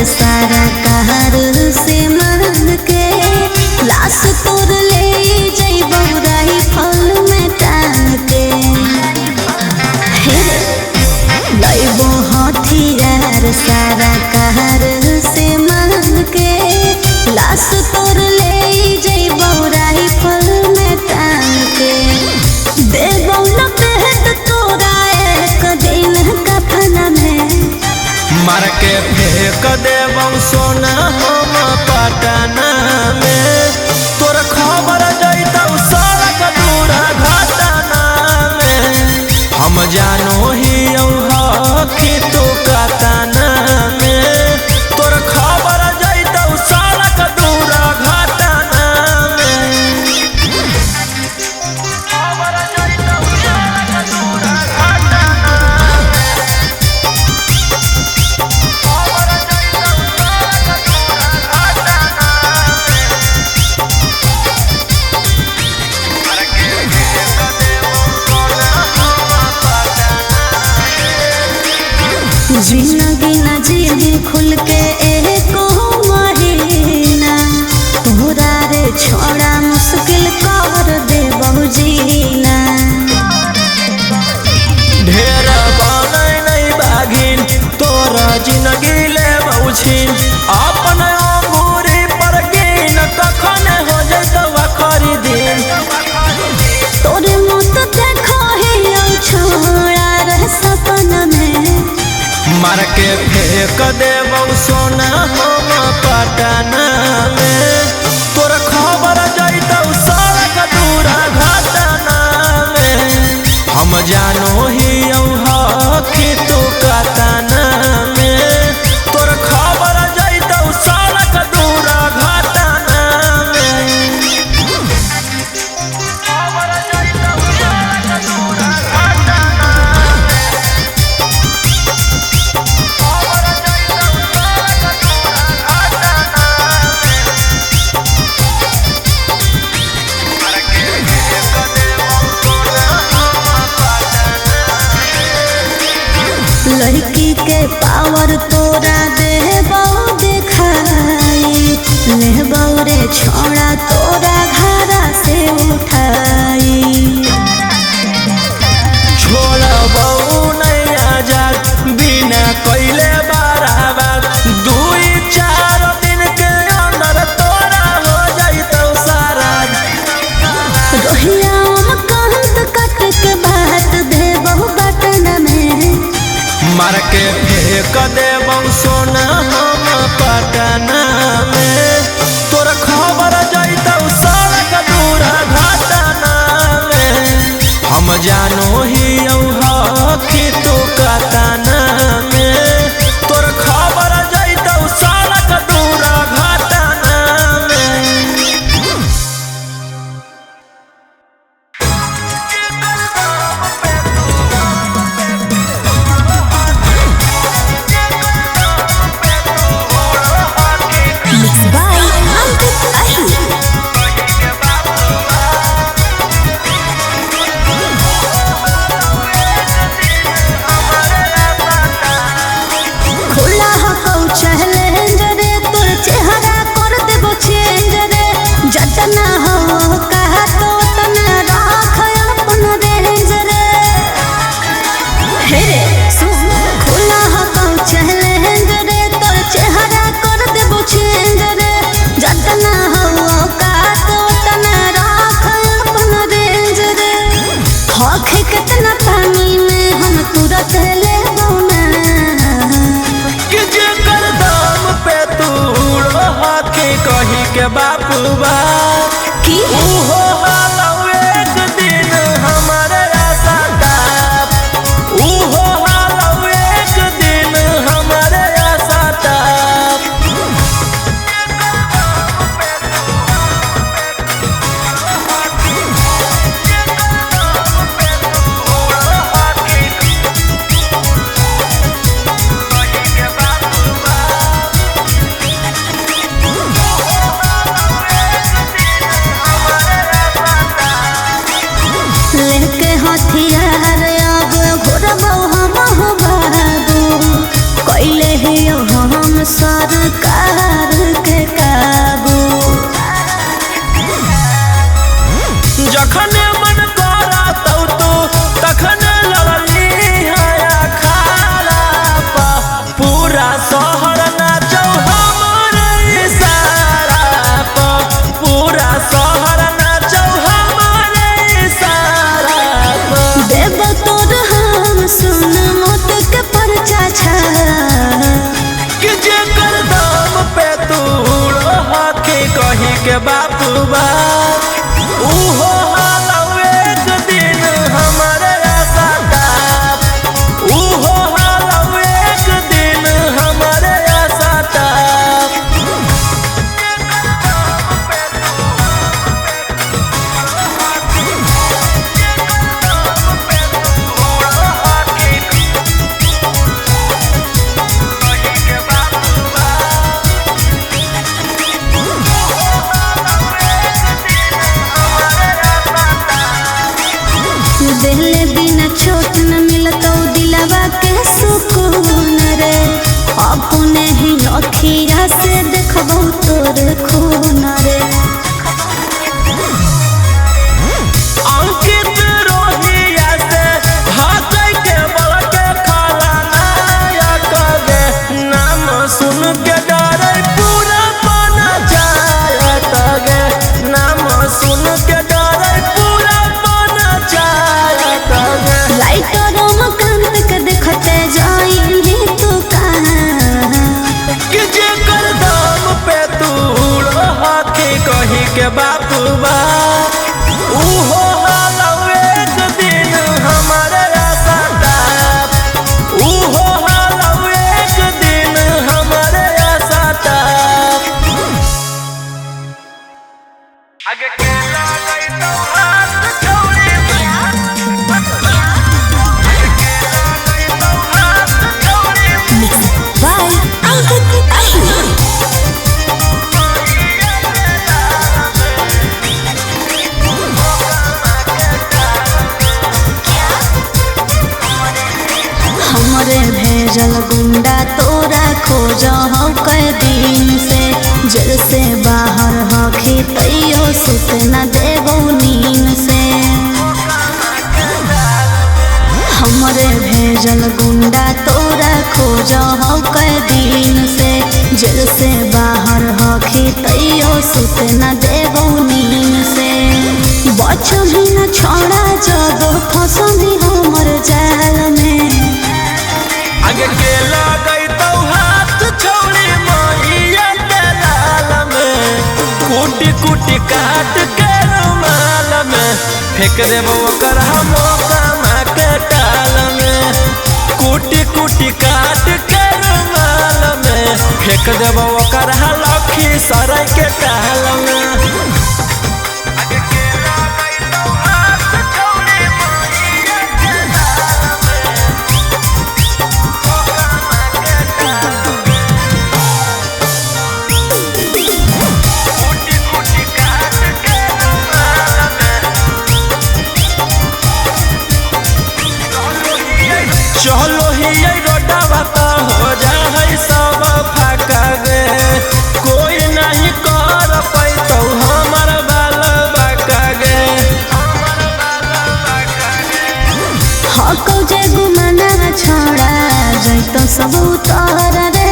सारा कहर से मांग के लाश तोड़ ले जइबो राइफल में टांग के लइबो हथियार सारा कहर से मांग के लाश तोड़ ले जइबो राइफल में टांग के देबो न पेट तोरा एक दिन कफन में मार के फेंक देबौ सोना हम पटना में तोर खबर जइतौ सड़क दूरा घटना में हम जानो ही कि तू कतना में तोर खबर जइतौ सड़क दूरा घटना में खबर जइतौ सड़क दूरा घटना जिंदगी न जी खुल के एको महीना तोरा रे छोड़ा मुश्किल कर दे बहुजीना ढेर बनै नहीं बागिन तोरा जिंदगी ले बहुछिन अपन अंगूरी पर गिन कखन हो जइतौ आखरी दिन तोरे मत देखो ही छोड़ा रे सपना में मार के फेंक देबौ सोना हम पटना में तोर खबर जइतौ सड़क दूरा घटना में हम जानो ही कि तू कतना में तोर खबर जइतौ सड़क दूरा घटना में खबर जइतौ सड़क दूरा घटना लड़की के पावर तोरा देबौ देखाई लेबौ रे छोड़ा तोरा घरा से उठाई छोड़बौ नहीं आजाद बिना कैले बराबर 2-4 दिन के अंदर तोरा हो जइतौ सारा रोहिया कंत कट के बात देबौ बटन में मार के फेंक देबौ सोना हम पटना में तोर खबर जइतौ सड़क दूरा घटना में हम जानो ही कि तू कतना में तोर खबर जइतौ सड़क दूरा घटना में Mixed by Ankit Ahi. खुला हो चैलेंज रे तोर चेहरा कर देबो चेंज रे जतना हो कहा तो तना राख अपन रेंज रे हे रे सुन खुला हो चैलेंज रे तोर चेहरा कर देबो चेंज रे जतना हो कहा तो तना राख अपन रेंज रे हक कितना पानी में हम तुरंत ले कि जेकर दाम पे तू कही के बापुबा की हो जखने मन करा तू तखने लड़ली हया खाला पा पूरा शहर नाचौ हमरे इशारा पा पूरा शहर नाचौ हमरे इशारा पा देव तोर हम सुन मत के परचा छा कि जेकर दाम पे तू हके कही के बापू बा उहो हालौ एक दिन हमरे आशा उहो हालौ एक दिन हमरे आशा दिले बिना छोट न मिलतो दिलवा के सुकून रे अपने ही अखिया से देखबो तोर खून रे अंकित रोहिया से हाथै के बल के खाला नायक गे नाम सुन के डरे पूरा बना जायत गे नाम सुन के डरे पूरा बना जायत गे लाइटर मकान के देखते जाई तू कहां कि जेकर दाम पे तू हके कही के बापू बा उहो हालौ एक दिन हमरे आशा उहो हालौ एक दिन हमरे आशा आगे के लागै तो हाथ छोड़ी बाय अंकित अहिर हमरे भेजल गुंडा तोरा खोज हो कई दिन से जेल से बाहर हखी तैयो सुत न देबो नींद से हमरे भेजल गुंडा तोरा खोज हो कई दिन से जेल से बाहर हखी तैयो सुत न देबो नींद से बच भी न छोड़ा जब फंसनी हमर जाल में आगे के लागै तो हाथ छोड़ी मैया के लाल में कुटी कुटी काट के रुमाल में फेंक देबो ओकर मौका के टाल में कुटी कुटी काट के रुमाल में फेंक देबो ओकर लखी सराय के टाल में आगे के लागै तो हाथ छोड़ी मैया के लाल में चलो ही रोडवा तो हो जाए सब फाका गे कोई नहीं कर पैतो हमर बाल बाका गे हको जे गुमना छोड़ा जैतो सब उतार रे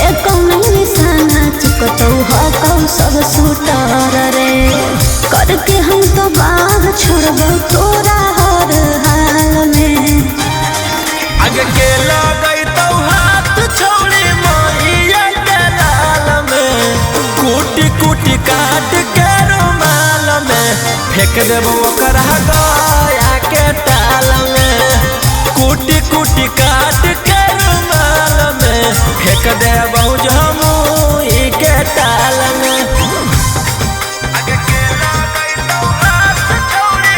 एको नहीं निशाना चुकतो हको सब सुतार रे करके हम तो बाह छोड़बो तोरा हर हाल में आगे के लगै तो हाथ छोड़ी मैया के लाल में कुटी कुटी काट के रुमाल में फेंक देबो ओकर गया के टाल में कुटी कुटी काट के रुमाल में फेंक देबो जमुई के टाल में आगे के लगै तो हाथ छोड़ी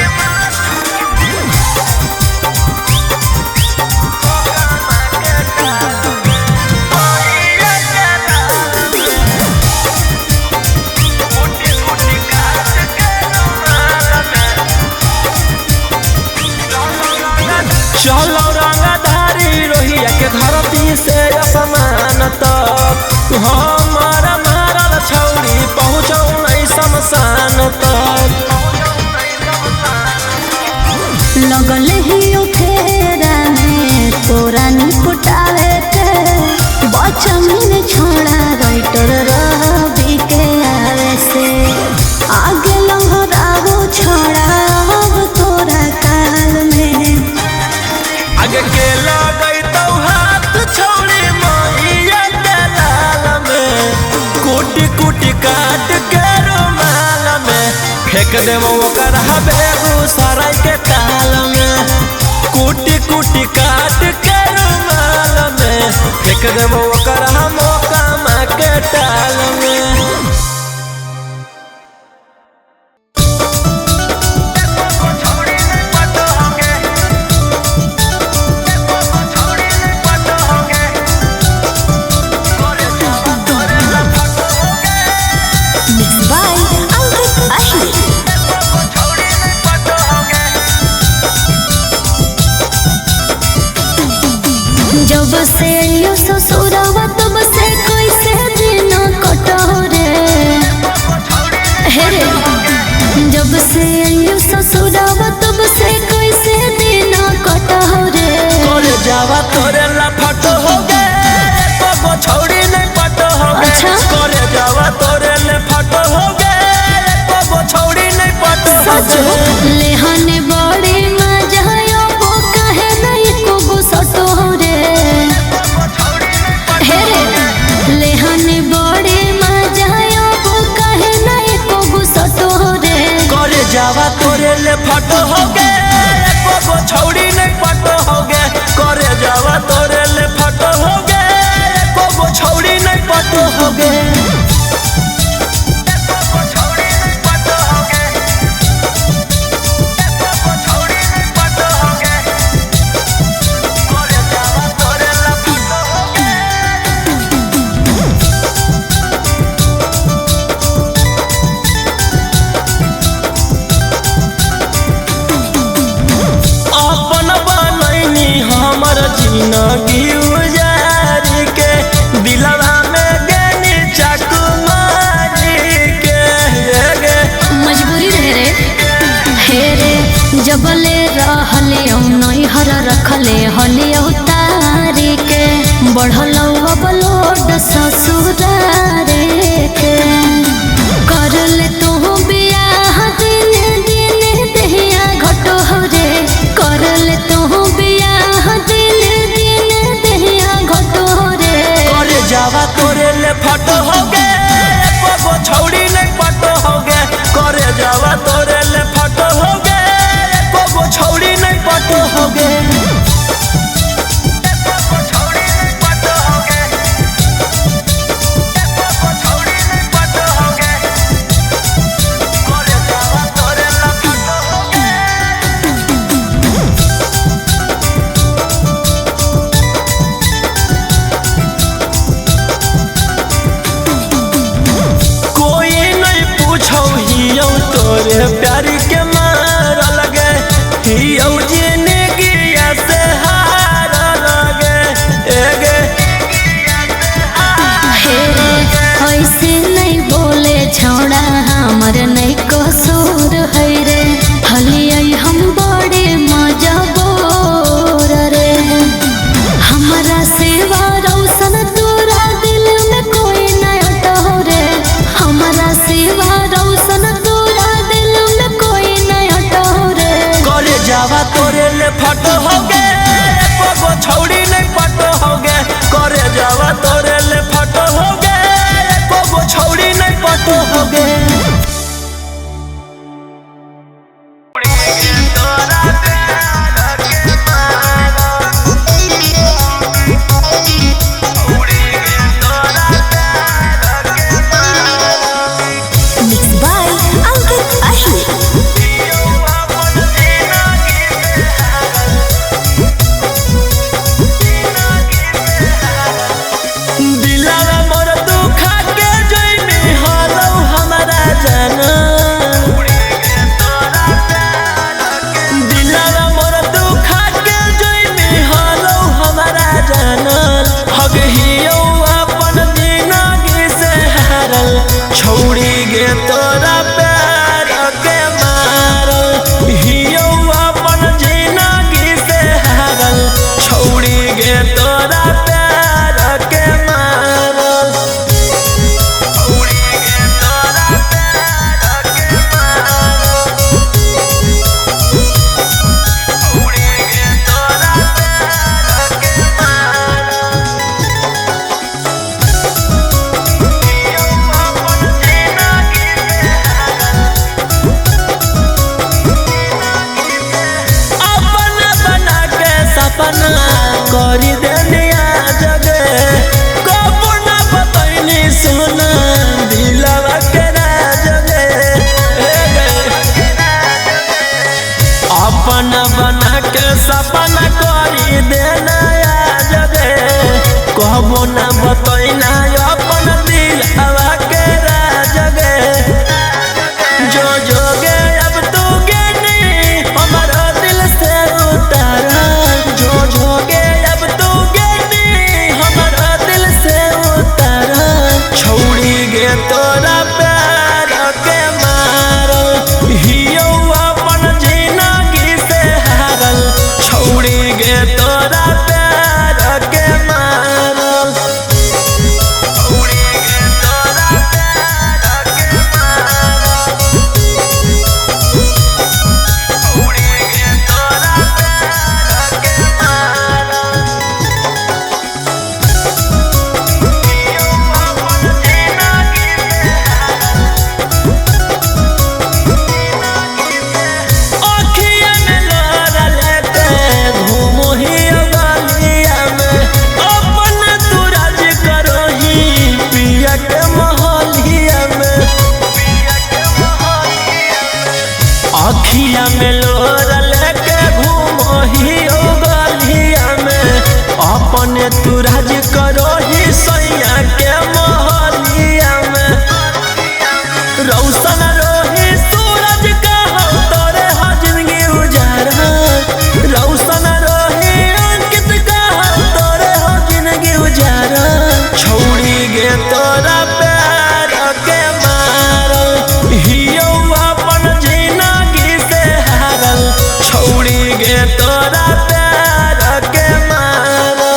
चलो रंगधारी रोहिया के धरती से असमान तक हमारा मारल छौरी पहुँचौ नहीं शमशान तक छोड़ा राइटर रवि के आवे से आगे लहरावो छोड़ा अब तोरा काल में आगे के लगई तो हाथ छोड़ी मैया दलाल में कुटी कुटी काट के रुमाल में फेंक देबो ओकर बेगूसराय के ताल में कुटी कुटी काट के रुमाल में फेंक देबो ओकर मोकामा के ताल में। जब से यो ससुरवा तब से कैसे दिन कटो रे हे रे जब से यो ससुरवा तब से कैसे दिन कटो रे करे जावा तोरे लफट हो गे को छोड़ी नहीं पट हो गे अच्छा? करे जावा तोरे लफट हो गे को छोड़ी नहीं पट हो गे लेहने बड़े मजा यो वो कहे नहीं को गुसटो रे हे रे लेहने बड़े मजा यो वो कहे नहीं को गुसटो रे करे जावा तोरे लफट हो गे को छोड़ी नहीं पट हो गे करे जावा तोरे लफट हो गे को छोड़ी नहीं पट हो गे। जिंदगी उजारी के दिलवा में गनी चाकू मारी के मजबूरी रहे रे हे रे जबले रहले नहीं हर रखले हले उतारी के बढ़लो बलोड ससुरारे के कर ले तू बियाह दिन दिन दहिया घटो रे कर ले तू बियाह दिन दिन दहिया घटो रे करे जावा तोरे ले फट हो गे को छौड़ी नहीं पट हो गे करे जावा तोरे ले फट हो गे को छौड़ी नहीं पट हो गे। तोरे प्यार के मार लगे हियो जिंदगी से हार लगे एगे ऐसे नहीं बोले छोड़ा हमर नहीं कसूर है रे हलिया हम बड़े मजबूर रे हमारा सेवा रौशन तोरा दिल में कोई नहीं हटो रे हमारा सेवा रौशन तोरा दिल में कोई नहीं करी देनिया जगे कबो ना बतैनी सोना दिलवा के राजगे अपना बना के सपना करी देना जगे कबो ना बतैना अपन दिलवा के राजगे जो जोगे अब तू गेनी हमारा दिल से उतारा जो जोगे अब तू गेनी हमारा दिल से उतारा छोड़ी गे तोरा प्यार के मारो हियो अपन जिंदगी से हारल छोड़ी गे तोरा प्यार के मारो अखिया में लोरा लेके घूमो ही गलिया में अपने तू राज करो ही सैया के मोहलिया में रौशन रोही सूरज का हम तोरे हो जिंदगी उजारा रौशन रोही अंकित का हम तोरे हो जिंदगी उजारा छोड़ी गे तोरा प्यार के मारो हियो अपन जिंदगी से हारल छोड़ी गे तोरा प्यार के मारो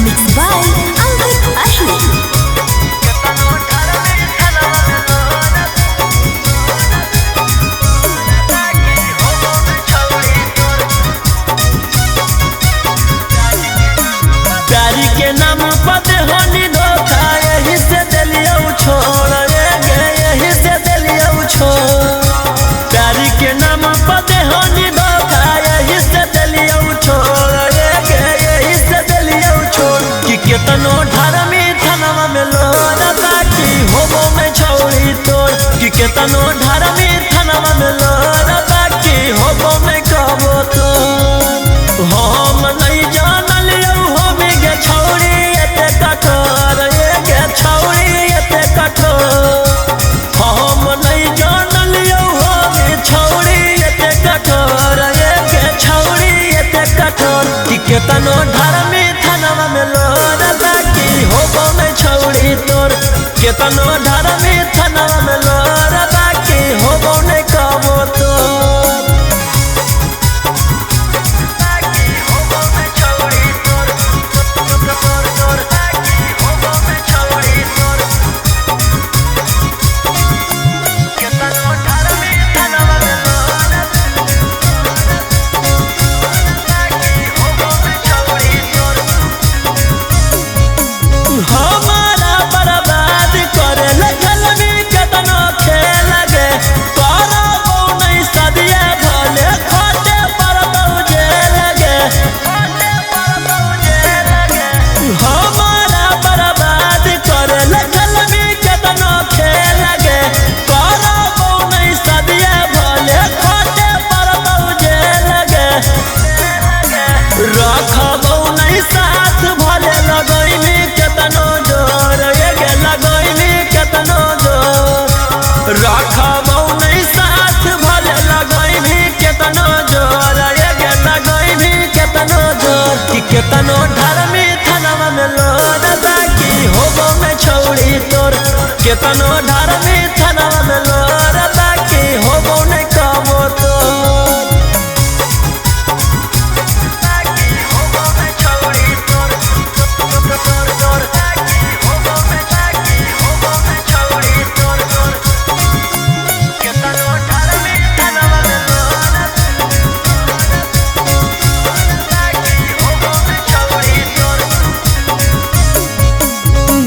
Mixed by Ankit Ahmed. प्यारी के नाम पते होनी धोखा यही से दिलिया छोड़ यही से दिलिया छोड़ प्यारी के नाम पते होनी धोखा यही से दिलिया छोड़ यही से दिलिया छोड़ कि केतनो ढारमी थानवा में लोरा बाकी होबो में छौड़ी तोड़ कि केतनो ढारमी थानवा में लोरा बाकी होबो में कहबो तो हम नहीं जानल हम गे छौड़ी एते कठोर गे छौड़ी एते कठोर हम नहीं जानल हम छौड़ी एते कठोर गे छौड़ी एते कठोर कि केतनो ढारमी थानवा में लोर बाकी होबो में छौड़ी तोर केतनो ढारमी थानवा में लोर बाकी होबो नहीं कहबो तो हमारा बर्बाद करे लगल भी केतनो खेल गे करबो नहीं सदिया भले खोटे परबो जे लगे हमारा बर्बाद करे लगल भी केतनो खेल गे करबो नहीं सदिया भले खोटे परबो जे लगे रखबो नहीं साथ भले लगैनी केतनो जोर गे लगैनी केतनो जोर रखबो नहीं साथ भले लगैनी केतनो जोर गे लगैनी केतनो जोर कि केतनो ढारमी थानवा में लोर बाकी होबो में छौड़ी तोर केतनो ढारमी थानवा में लोर बाकी होबो नहीं कहबो तो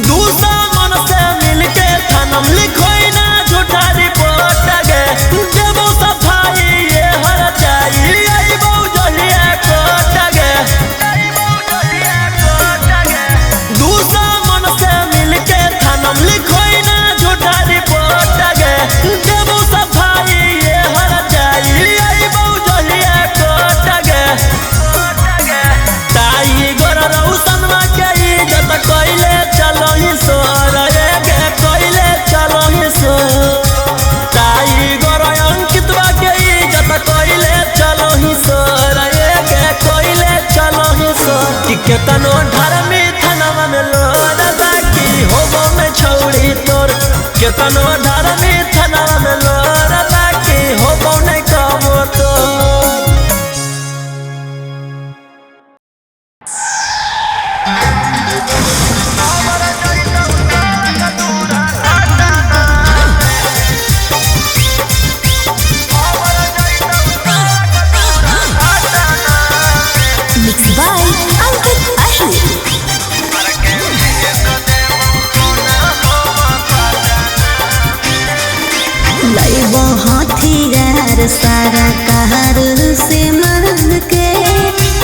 दूसरा मन Mixed by Ankit Ahir. लइबो हथियार सारा कार से मांग के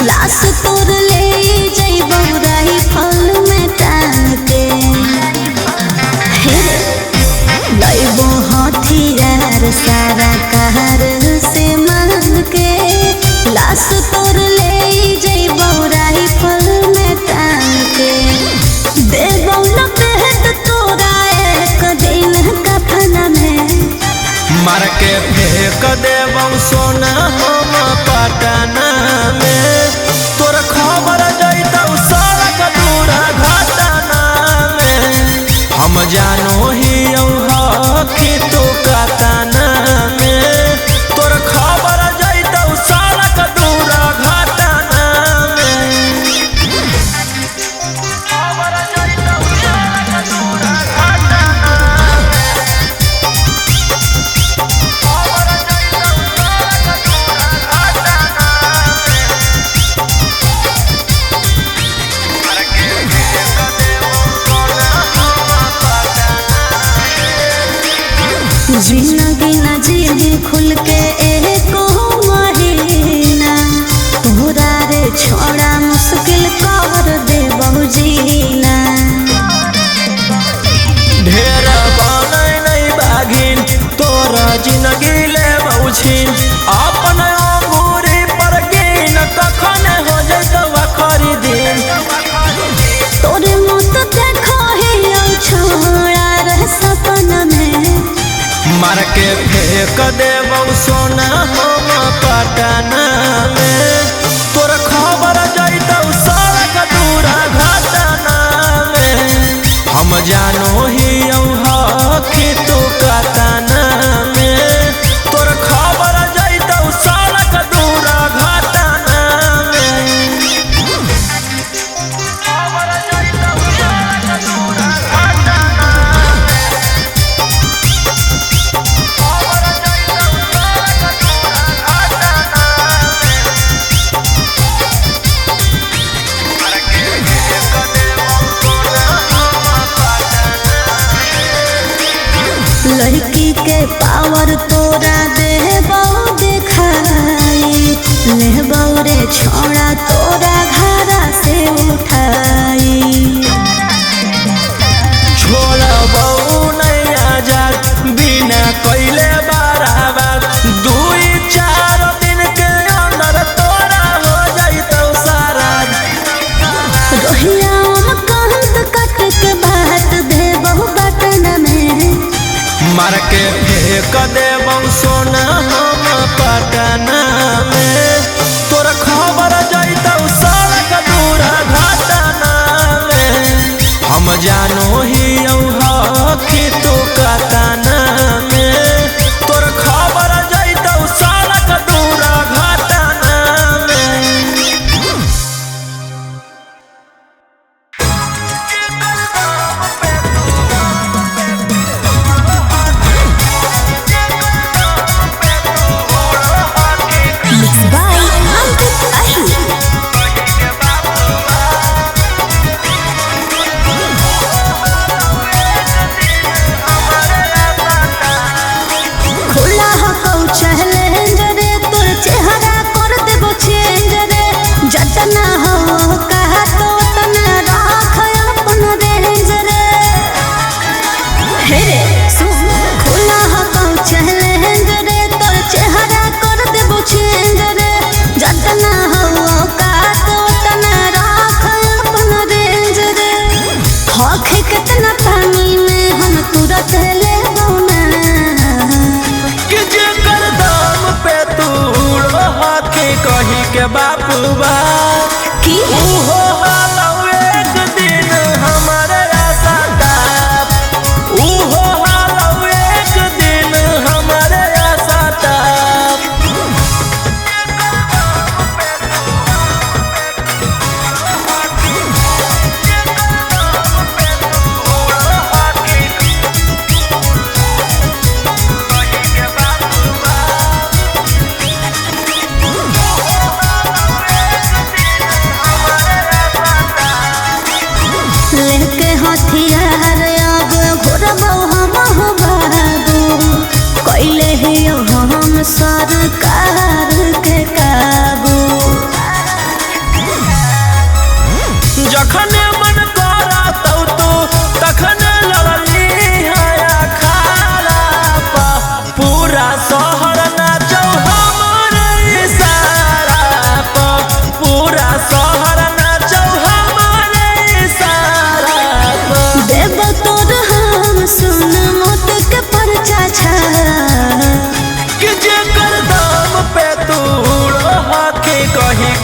लाश तोड़ ले जइबो राइफल में टांग के लइबो हथियार सारा कार से मांग के लाश तोड़ ले जइबो राइफल में टांग के देबो न बेहद तोरा एक दिन कफन में मार के फेंक देबौ सोना हम पटना में तोर खबर जैतौ सड़क दूरा घटना में हम जानो ही हकी तू कतना में तोर खबर जैतौ सड़क दूरा घटना में खबर जैतौ सड़क दूरा घटना जिंदगी न जी खुल के एको महीना तोरा रे छोड़ा मुश्किल कर दे बहु जीना ढेर बनय नहीं बागिन तोरा जिंदगी ले बहुछिन अपन अंगूरी पर गिन कखन हो जैतौ आखरी दिन तोरे मत देखो हे छोड़ा रह सपना में मार के फेंक देबौ सोना हम पटना में तोर खबर जैतौ सड़क दूरा घटना में हम जानो ही हकी तू कतना में तोर खबर जैतौ सड़क दूरा घटना में खबर जैतौ सड़क दूरा घटना लड़की के पावर तोरा देबो दिखाई लेबो रे छोड़ा तोरा घरा से उठाई छोड़बौ नहीं आजाद बिना कैले बराबर 2-4 दिन के अंदर तोरा हो जैतौ सारा रोहिया हम कहत कट के बात देबो बटन में मार के फेंक देबौ सोना हम पटना में तोर खबर जैतौ सड़क दूरा घटना में हम जानो ही हकी तू कतना में तोर खबर जैतौ सड़क दूरा घटना में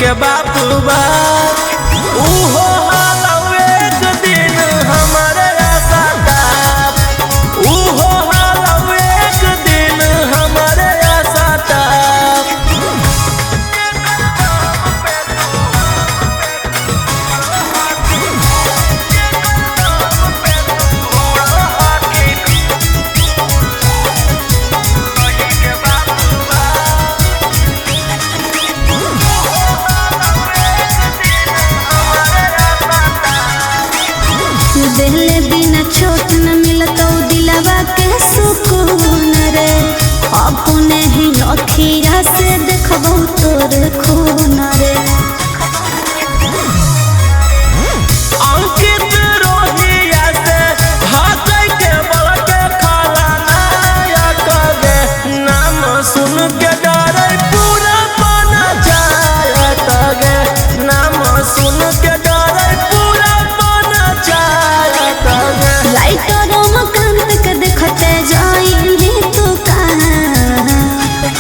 के बाप बा उहो हालौ एक दिन हमारे आसाता उहो हालौ एक दिन हमारे आसाता देहले बिना छोट न मिलतो दिलवा के सुकून रे अपने ही अखिया से देखबो तोर खून रे अंकित रोहिया से हाथ के बल के खाला नायक गे नाम सुन के डरे पूरा बन जायत गे नाम सुन के डरे पूरा बन जायत गे लाइटर मकान के देखते जाइली तू कहाँ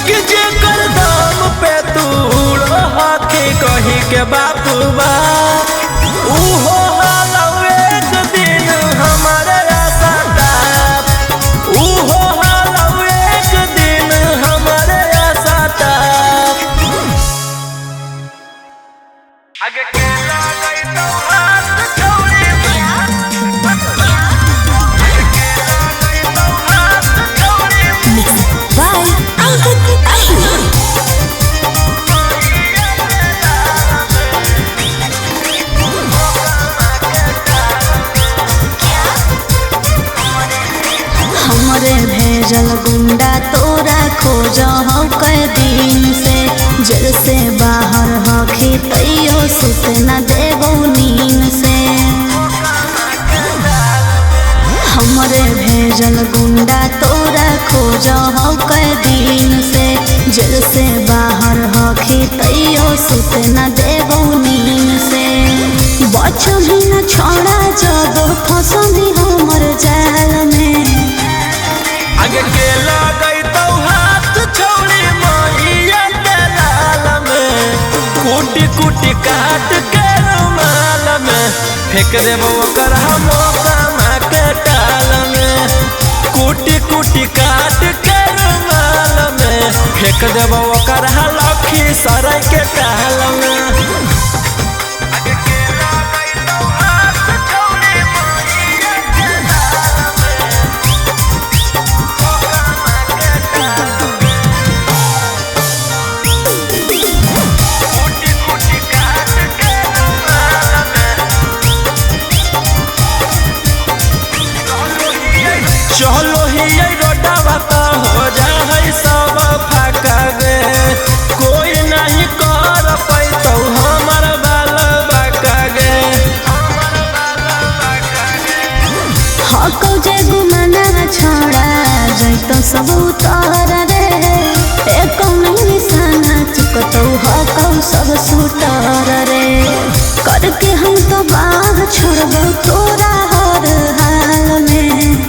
कि जेकर दाम पे तू हाथी कही के बाप बा उहो हालौ एक दिन हमारे आसाता उहो हालौ एक दिन हमारे आसाता आगे के लागई तो हाथ छोड़ी आगे के लागई तो हाथ छोड़ी बाय अंकित अश्विन हमरे भेजल गुंडा तोरा खोज हो कई दिन से जेल से बाहर हखी तैयो सुत न देबो नींद से हमरे भेजल गुंडा तोरा खोज हो कई दिन से जेल से बाहर हखी तैयो सुत न देबो नींद से बच भी न छोड़ा जब फंसनी हमर जाल में आगे के लागई तो हाथ छोड़ी मैया के लाल में कूटी कूटी काट के रुमाल में फेंक देबो ओकर हम कामा के टाल में कूटी कूटी काट के रुमाल में फेंक देबो ओकर लखी सराय के टाल में आगे के लागई तो हाथ छोड़ी मैया के लाल में चलो ही रोडवा तो हो जाए सब फाका गे कोई नहीं कर पैतो हमर बाल बाका गे हको जे गुमाना छोड़ा जैतो सब उतार रे एको नहीं निशाना चुकतो हको सब सुतार रे करके हम तो बाह छोड़बो तोरा हर हाल में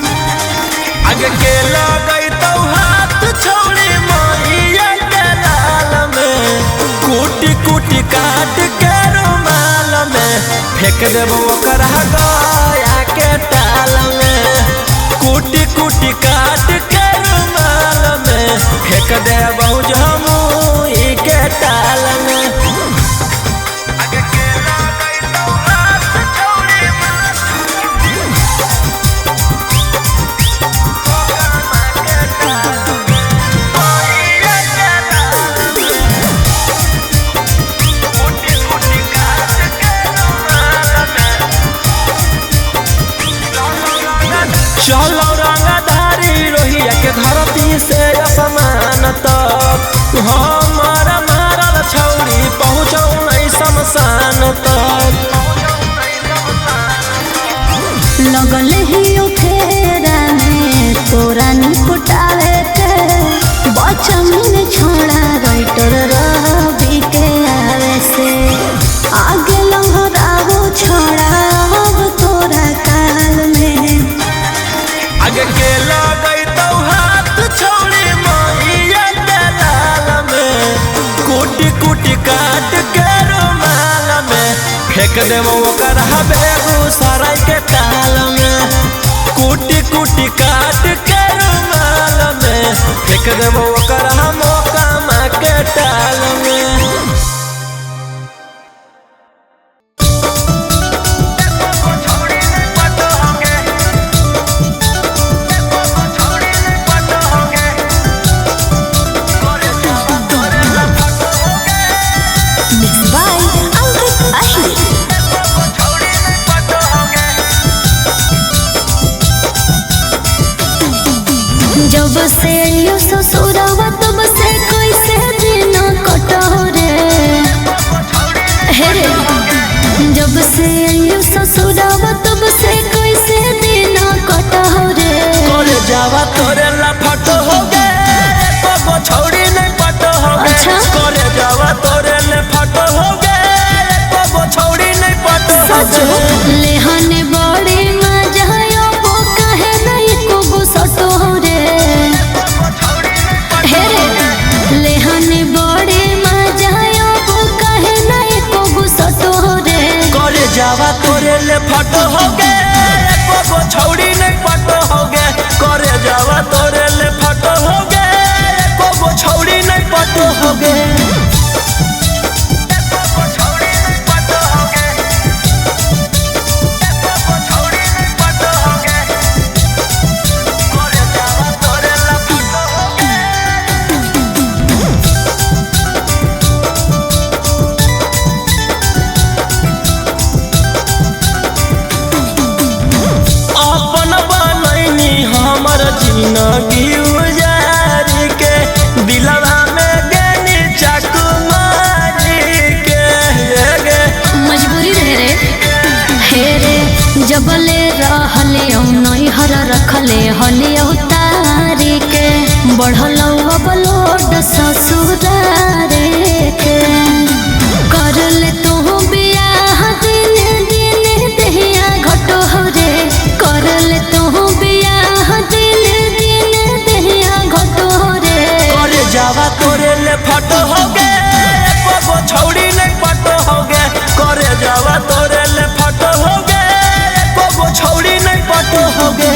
आगे के लगई तो हाथ छोड़ी मैया के लाल में कूटी कूटी काट के रुमाल में फेंक देबो ओकर गया के टाल में कूटी कूटी काट के रुमाल में फेंक देबो जमुई के टाल में आगे के लगई तो हाथ छोड़ी चलो रंगधारी रोहिया के धरती से असमान तक हमारा मारल छौरी पहुँचौ नहीं शमशान तक लगल ही फेरा में तोरा निपटावे के बचन छोड़ा राइटर रवि के आवे से आगे लहरावो छोड़ा अब तोरा काल में आगे के लगई तो हाथ छोड़ी मैया के लाल में कूटी कूटी काट के फेंक देबो ओकर बेगूसराय के ताल में, कुटी कुटी काट के रुमाल में, फेंक देबो ओकर मोकामा के टाल में। जब से यो ससुरवा तब से कैसे दिन कटो रे, हे रे जब से यो ससुरवा तब से कैसे दिन कटो रे। करे जावा तोरे लफट हो गे, को छोड़ी नहीं पटो हो गे। अच्छा करे जावा तोरे लफट हो गे, को छोड़ी नहीं पटो हो गे। लेहने बड़े मजा यो वो कहे नहीं को गुसटो रे, हे रे लेहने बड़े मजा यो वो कहे नहीं को गुसटो रे। करे जावा तोरे लफट हो गे, को छोड़ी नहीं पटो हो गे। करे जावा तोरे लफट हो गे, को छोड़ी नहीं पटो हो गे। जिंदगी उजारी के दिलवा में गनी चाकू मारी के मजबूरी रहे रे, हे रे जबले रहले नई हर रखले हले उतारी के बढ़ल बलोड ससुरारे के। करले तो बियाह दिन दिन दहिया घटो रे, करले तो बियाह दिन दिन दहिया घटो रे। करे जावा तोरे लफट हो गे, को छोड़ी नहीं पटो हो गे। करे जावा तोरे लफट हो गे, को छोड़ी नहीं पटो हो गे।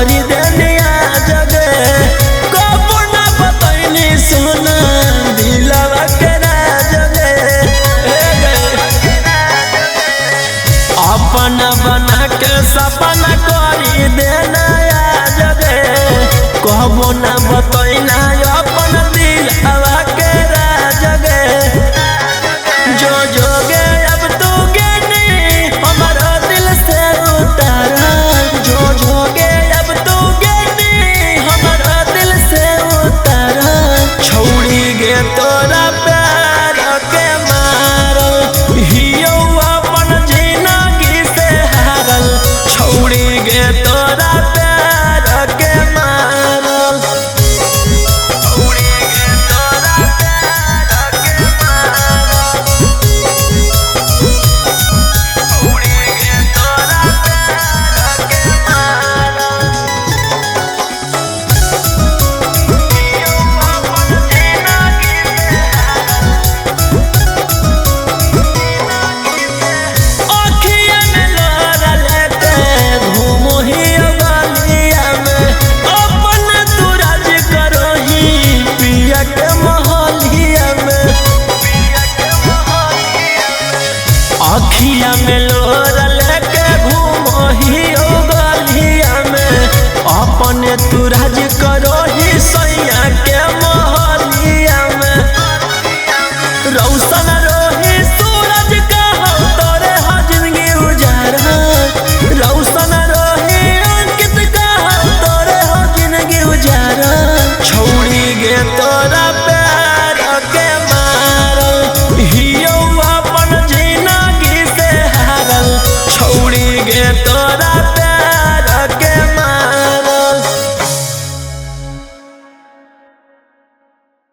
करी देनिया जगे कबो ना बतैनी सोना दिलवा के राजगे अपना बना के सपना करी देना जगे कबो ना बतैना अपन दिलवा के राजगे जो जोगे अब तू गेनी हमारा दिल से उतारा जो जोगे अब तू गेनी हमारा दिल से उतारा छोड़ी गे तोरा प्यार के मारल हियो अपन जिंदगी से हारल छोड़ी गे तोरा प्यार के मारल छोड़ी गे तोरा प्यार के मारल छोड़ी गे तोरा प्यार के मारल हियो अपन जिंदगी अखिया में लोरा लेके घूमो ही गलिया में अपन तू राज करो ही पिया के मोहलिया में अखिया में लोरा लेके घूमो ही गलिया में अपन तू